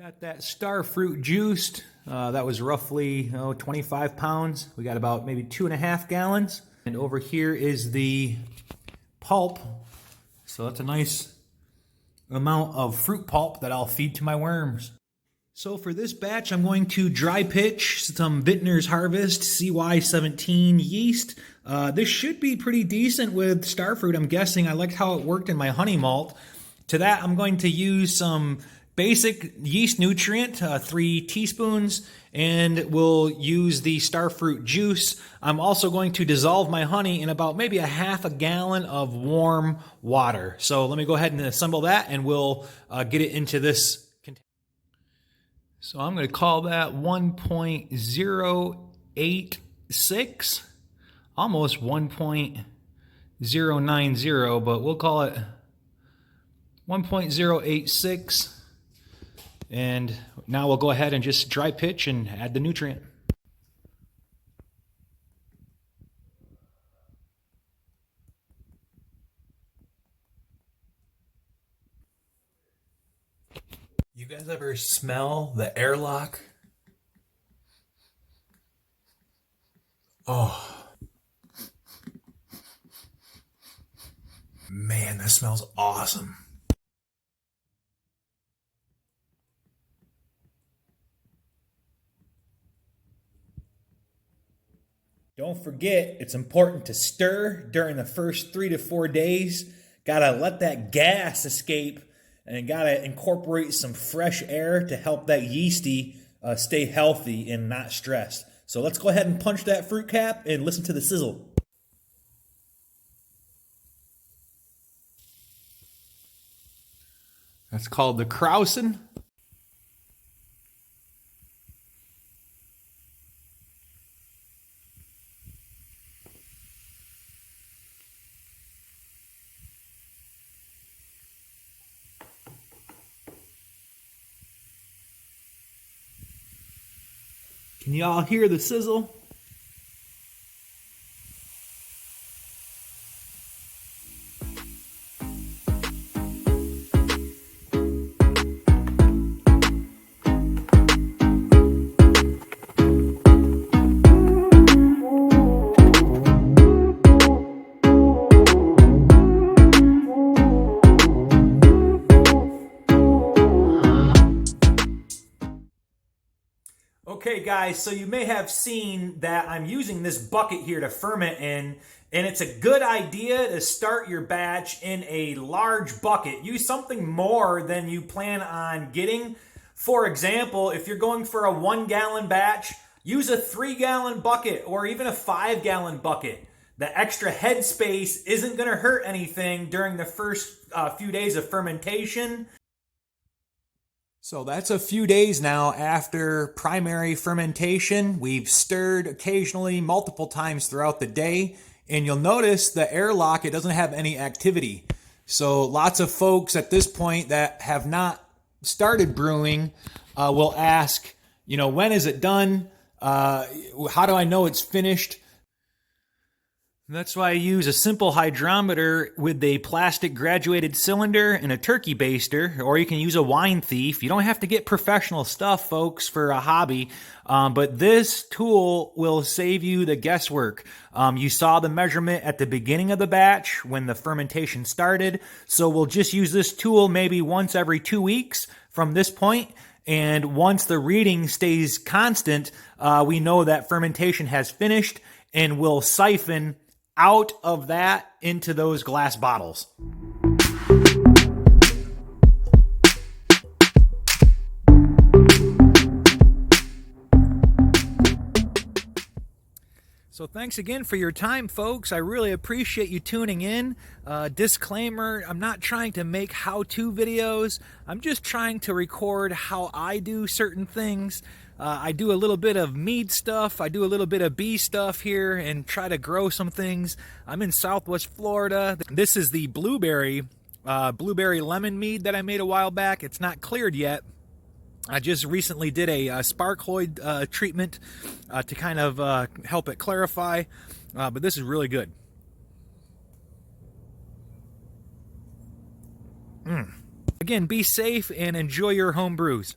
Got that Starfruit juiced. That was roughly 25 pounds. We got about maybe 2.5 gallons. And over here is the pulp. So that's a nice amount of fruit pulp that I'll feed to my worms. So for this batch, I'm going to dry pitch some Vintner's Harvest CY17 yeast. This should be pretty decent with Starfruit, I'm guessing. I liked how it worked in my honey malt. To that, I'm going to use some basic yeast nutrient, 3 teaspoons, and we'll use the Starfruit juice. I'm also going to dissolve my honey in about maybe a half a gallon of warm water. So let me go ahead and assemble that, and we'll get it into this container. So I'm going to call that 1.086, almost 1.090, but we'll call it 1.086. And now we'll go ahead and just dry pitch and add the nutrient. You guys ever smell the Airlock? Oh. Man, that smells awesome. Don't forget, it's important to stir during the first 3 to 4 days. Gotta let that gas escape and gotta incorporate some fresh air to help that yeasty stay healthy and not stressed. So let's go ahead and punch that fruit cap and listen to the sizzle. That's called the Krausen. Can you all hear the sizzle? Okay guys, so you may have seen that I'm using this bucket here to ferment in, and it's a good idea to start your batch in a large bucket. Use something more than you plan on getting. For example, if you're going for a 1-gallon batch, use a 3-gallon bucket or even a 5-gallon bucket. The extra head space isn't going to hurt anything during the first few days of fermentation. So that's a few days now after primary fermentation. We've stirred occasionally multiple times throughout the day, and you'll notice the airlock, it doesn't have any activity. So lots of folks at this point that have not started brewing will ask, when is it done? How do I know it's finished? That's why I use a simple hydrometer with a plastic graduated cylinder and a turkey baster, or you can use a wine thief. You don't have to get professional stuff, folks, for a hobby, but this tool will save you the guesswork. You saw the measurement at the beginning of the batch when the fermentation started, so we'll just use this tool maybe once every 2 weeks from this point, and once the reading stays constant, we know that fermentation has finished, and we'll siphon out of that into those glass bottles. So thanks again for your time, folks. I really appreciate you tuning in. Disclaimer, I'm not trying to make how-to videos. I'm just trying to record how I do certain things. I do a little bit of Mead stuff. I do a little bit of bee stuff here and try to grow some things. I'm in Southwest Florida. This is the blueberry lemon mead that I made a while back. It's not cleared yet. I just recently did a sparkloid treatment to kind of help it clarify, but this is really good. Again, be safe and enjoy your home brews.